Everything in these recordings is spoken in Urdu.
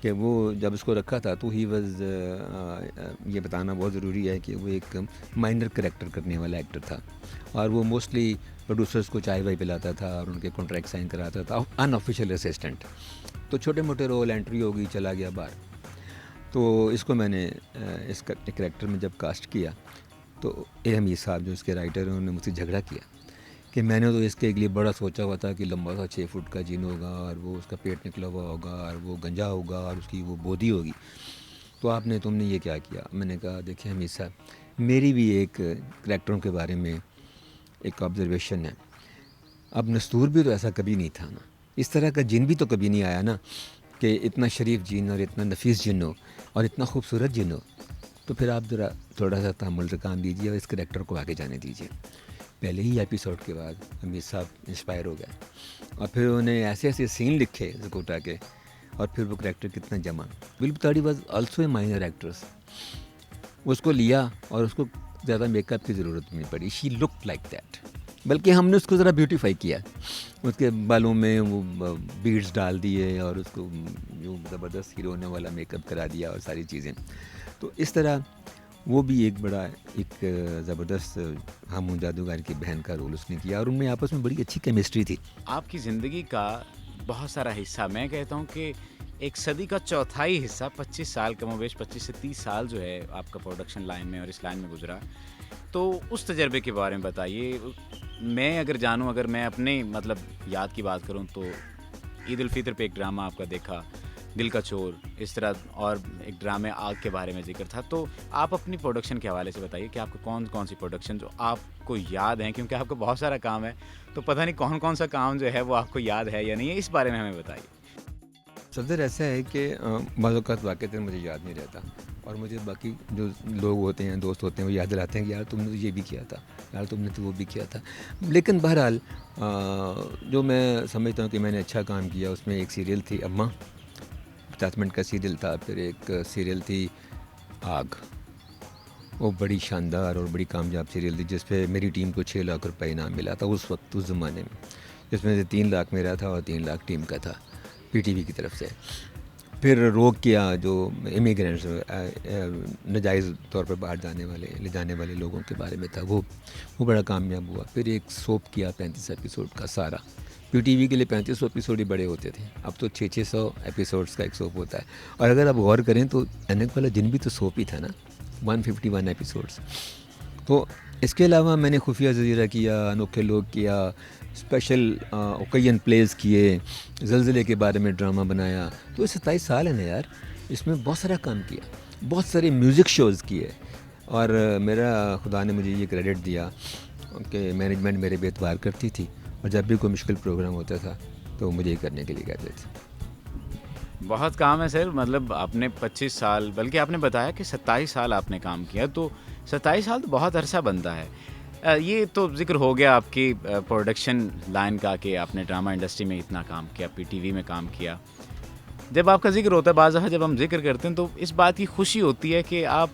کہ وہ جب اس کو رکھا تھا تو ہی واز، یہ بتانا بہت ضروری ہے کہ وہ ایک مائنر کریکٹر کرنے والا ایکٹر تھا، اور وہ موسٹلی پروڈیوسرز کو چائے وائے پلاتا تھا اور ان کے کانٹریکٹ سائن کراتا تھا، ان آفیشیل اسسٹنٹ. تو چھوٹے موٹے رول، انٹری ہوگی، چلا گیا باہر. تو اس کو میں نے اس کا کریکٹر میں جب کاسٹ کیا تو اے حمید صاحب جو اس کے رائٹر ہیں انہوں نے مجھ سے جھگڑا کیا کہ میں نے تو اس کے لیے بڑا سوچا ہوا تھا کہ لمبا سا 6 فٹ کا جن ہوگا اور وہ اس کا پیٹ نکلا ہوا ہوگا اور وہ گنجا ہوگا اور اس کی وہ بودی ہوگی، تو تم نے یہ کیا کیا. میں نے کہا دیکھیں حمید صاحب، میری بھی ایک کریکٹروں کے بارے میں ایک آبزرویشن ہے. اب نستور بھی تو ایسا کبھی نہیں تھا نا، اس طرح کا جن بھی تو کبھی نہیں آیا نا کہ اتنا شریف جن اور اتنا نفیس جن ہو اور اتنا خوبصورت جن ہو. تو پھر آپ ذرا تھوڑا سا تحمل سے کام دیجیے اور اس کریکٹر کو آگے جانے دیجیے. پہلے ہی ایپیسوڈ کے بعد حمید صاحب انسپائر ہو گئے اور پھر انہوں نے ایسے ایسے سین لکھے زکوٹا کے، اور پھر وہ کریکٹر کتنا جمع. ول بتاڑی was also a minor actress. اس کو لیا اور اس کو زیادہ میک اپ کی ضرورت نہیں پڑی. شی لک لائک دیٹ. بلکہ ہم نے اس کو ذرا بیوٹیفائی کیا، اس کے بالوں میں وہ بیڈز ڈال دیے اور اس کو جو زبردست ہیرونے والا میک اپ کرا دیا اور ساری چیزیں. تو اس طرح وہ بھی ایک زبردست ہم جادوگر کی بہن کا رول اس نے کیا، اور ان میں آپس میں بڑی اچھی کیمسٹری تھی. آپ کی زندگی کا بہت سارا حصہ، میں کہتا ہوں کہ ایک صدی کا چوتھائی حصہ، 25 سال کم و بیش 25 سے 30 سال جو ہے آپ کا پروڈکشن لائن میں اور اس لائن میں گزرا. تو اس تجربے کے بارے میں بتائیے. میں اگر جانوں، اگر میں اپنے مطلب یاد کی بات کروں تو عید الفطر پہ ایک ڈرامہ آپ کا دیکھا، دل کا چور، اس طرح اور ایک ڈرامے آگ کے بارے میں ذکر تھا. تو آپ اپنی پروڈکشن کے حوالے سے بتائیے کہ آپ کو کون سی پروڈکشن جو آپ کو یاد ہیں، کیونکہ آپ کو بہت سارا کام ہے تو پتہ نہیں کون سا کام جو ہے وہ آپ کو یاد ہے یا نہیں ہے، اس بارے میں ہمیں بتائیے. صدر ایسا ہے کہ بعض اوقات واقعی مجھے یاد نہیں رہتا، اور مجھے باقی جو لوگ ہوتے ہیں، دوست ہوتے ہیں، وہ یاد دلاتے ہیں کہ یار تم نے تو یہ بھی کیا تھا، یار تم نے تو وہ بھی کیا تھا. لیکن بہرحال جو میں سمجھتا ہوں کہ میں نے اچھا کام کیا، اس میں ایک سیریل تھی اماں، 50 منٹ کا سیریل تھا. پھر ایک سیریل تھی آگ، وہ بڑی شاندار اور بڑی کامیاب سیریل تھی، جس پہ میری ٹیم کو 6 لاکھ روپے انعام ملا تھا اس وقت، اس زمانے میں، جس میں سے 3 لاکھ میرا تھا اور 3 لاکھ ٹیم کا تھا پی ٹی وی کی طرف سے. پھر روک کیا جو امیگرینٹس، ناجائز طور پر باہر لے جانے والے لوگوں کے بارے میں تھا، وہ بڑا کامیاب ہوا. پھر ایک سوپ کیا 35 ایپیسوڈ کا سارا. پی ٹی وی کے لیے 35 ایپیسوڈ ہی بڑے ہوتے تھے، اب تو 600 ایپیسوڈس کا ایک سوپ ہوتا ہے. اور اگر آپ غور کریں تو اینک والا جن بھی تو سوپ ہی تھا نا، 151 ایپیسوڈس. تو اس کے علاوہ میں نے خفیہ جزیرہ کیا، انوکھے لوگ کیا، اسپیشل اوکیژن پلیز کیے، زلزلے کے بارے میں ڈرامہ بنایا. تو 27 سال ہے نا یار، اس میں بہت سارا کام کیا، بہت سارے میوزک شوز کیے. اور میرا خدا نے مجھے یہ کریڈٹ دیا کہ مینجمنٹ میرے بے اعتبار کرتی تھی، اور جب بھی کوئی مشکل پروگرام ہوتا تھا تو مجھے یہ کرنے کے لیے کہتے تھے. بہت کام ہے سر. مطلب آپ نے 25 سال، بلکہ آپ نے بتایا کہ 27 سال آپ نے کام کیا، تو 27 سال تو بہت عرصہ بنتا ہے. یہ تو ذکر ہو گیا آپ کی پروڈکشن لائن کا کہ آپ نے ڈرامہ انڈسٹری میں اتنا کام کیا، پی ٹی وی میں کام کیا. جب آپ کا ذکر ہوتا ہے، بعض دفعہ جب ہم ذکر کرتے ہیں تو اس بات کی خوشی ہوتی ہے کہ آپ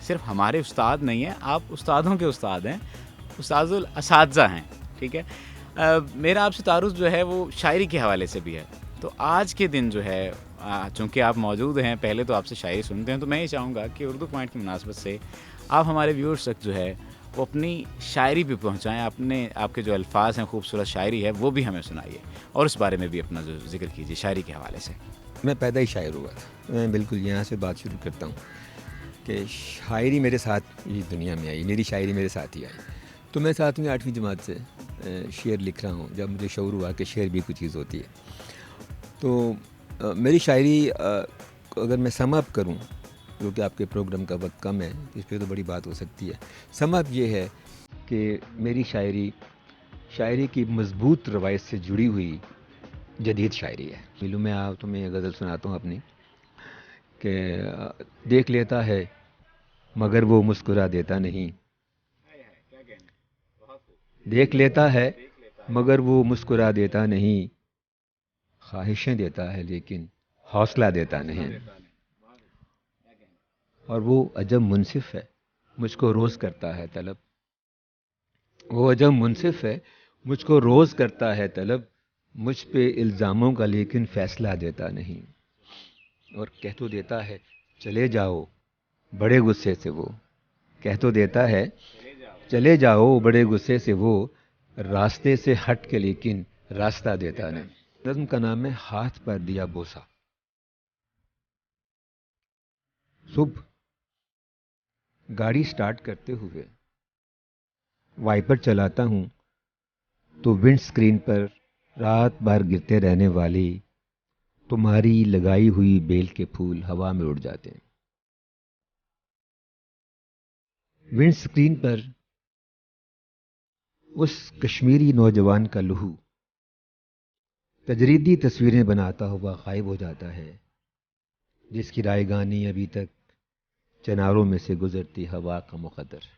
صرف ہمارے استاد نہیں ہیں، آپ استادوں کے استاد ہیں، استاد الاساتذہ ہیں. ٹھیک ہے. میرا آپ سے تعارف جو ہے وہ شاعری کے حوالے سے بھی ہے. تو آج کے دن جو ہے، چونکہ آپ موجود ہیں، پہلے تو آپ سے شاعری سنتے ہیں، تو میں یہ چاہوں گا کہ اردو پوائنٹ کی مناسبت سے آپ ہمارے ویورز تک جو ہے وہ اپنی شاعری بھی پہنچائیں. آپ کے جو الفاظ ہیں، خوبصورت شاعری ہے، وہ بھی ہمیں سنائیے، اور اس بارے میں بھی اپنا جو ذکر کیجیے شاعری کے حوالے سے. میں پیدا ہی شاعر ہوا تھا. میں بالکل یہاں سے بات شروع کرتا ہوں کہ شاعری میرے ساتھ یہ دنیا میں آئی، میری شاعری میرے ساتھ ہی آئی. تو میں 7ویں 8ویں جماعت سے شعر لکھ رہا ہوں، جب مجھے شعور ہوا کہ شعر بھی کوئی چیز ہوتی ہے. تو میری شاعری اگر میں سم اپ کروں، کیونکہ آپ کے پروگرام کا وقت کم ہے، اس پہ تو بڑی بات ہو سکتی ہے. سم اپ یہ ہے کہ میری شاعری کی مضبوط روایت سے جڑی ہوئی جدید شاعری ہے. ملوں میں آپ تمہیں غزل سناتا ہوں اپنی، کہ دیکھ لیتا ہے مگر وہ مسکرا دیتا نہیں، دیکھ لیتا ہے مگر وہ مسکرا دیتا نہیں، خواہشیں دیتا ہے لیکن حوصلہ دیتا نہیں. اور وہ عجب منصف ہے، مجھ کو روز کرتا ہے طلب، وہ عجب منصف ہے، مجھ کو روز کرتا ہے طلب، مجھ پہ الزاموں کا لیکن فیصلہ دیتا نہیں. اور کہہ تو دیتا ہے چلے جاؤ بڑے غصے سے وہ، کہہ تو دیتا ہے چلے جاؤ بڑے غصے سے وہ، راستے سے ہٹ کے لیکن راستہ دیتا نہیں۔ نظم کا نام ہے ہاتھ پر دیا بوسا۔ صبح گاڑی سٹارٹ کرتے ہوئے وائپر چلاتا ہوں تو ونڈ سکرین پر رات بھر گرتے رہنے والی تمہاری لگائی ہوئی بیل کے پھول ہوا میں اڑ جاتے ہیں۔ ونڈ سکرین پر اس کشمیری نوجوان کا لہو تجریدی تصویریں بناتا ہوا غائب ہو جاتا ہے، جس کی رائیگانی ابھی تک چناروں میں سے گزرتی ہوا کا مقدر ہے۔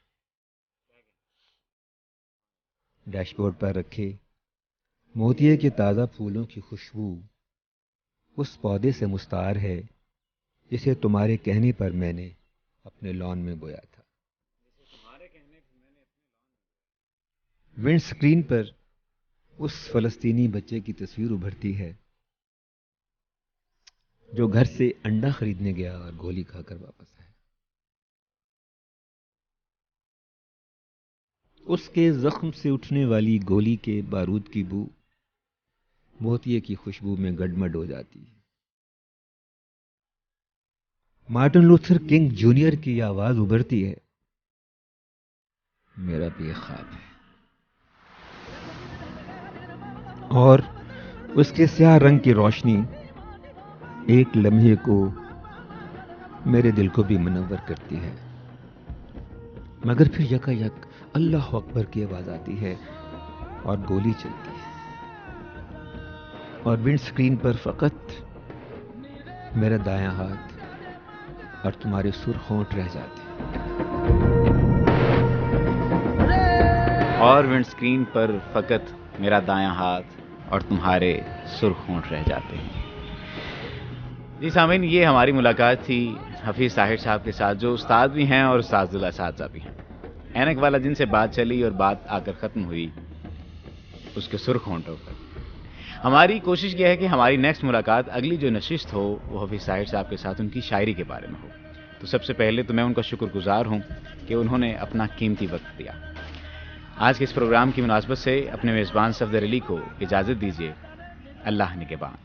ڈیش بورڈ پر رکھے موتیے کے تازہ پھولوں کی خوشبو اس پودے سے مستعار ہے جسے تمہارے کہنے پر میں نے اپنے لان میں بویا تھا۔ ونڈ سکرین پر اس فلسطینی بچے کی تصویر ابھرتی ہے جو گھر سے انڈا خریدنے گیا اور گولی کھا کر واپس آیا۔ اس کے زخم سے اٹھنے والی گولی کے بارود کی بو موتیے کی خوشبو میں گڈمڈ ہو جاتی ہے۔ مارٹن لوتھر کنگ جونیئر کی آواز ابھرتی ہے، میرا بھی ایک خواب ہے، اور اس کے سیاہ رنگ کی روشنی ایک لمحے کو میرے دل کو بھی منور کرتی ہے، مگر پھر یکا یک اللہ اکبر کی آواز آتی ہے اور گولی چلتی ہے، اور ونڈ سکرین پر فقط میرا دایاں ہاتھ اور تمہارے سرخ ہونٹ رہ جاتے ہیں۔ اور ونڈ سکرین پر فقط میرا دایاں ہاتھ اور تمہارے سرخ ہونٹ رہ جاتے ہیں۔ جی سامعین، یہ ہماری ملاقات تھی حفیظ طاہر صاحب کے ساتھ، جو استاد بھی ہیں اور استاد الاساتذہ بھی ہیں۔ اینک والا جن سے بات چلی اور بات آ کر ختم ہوئی اس کے سرخ ہونٹوں پر۔ ہماری کوشش یہ ہے کہ ہماری نیکسٹ ملاقات، اگلی جو نشست ہو، وہ حفیظ طاہر صاحب کے ساتھ ان کی شاعری کے بارے میں ہو۔ تو سب سے پہلے تو میں ان کا شکر گزار ہوں کہ انہوں نے اپنا قیمتی وقت دیا۔ آج کے اس پروگرام کی مناسبت سے اپنے میزبان صفدر علی کو اجازت دیجیے۔ اللہ نگہبان۔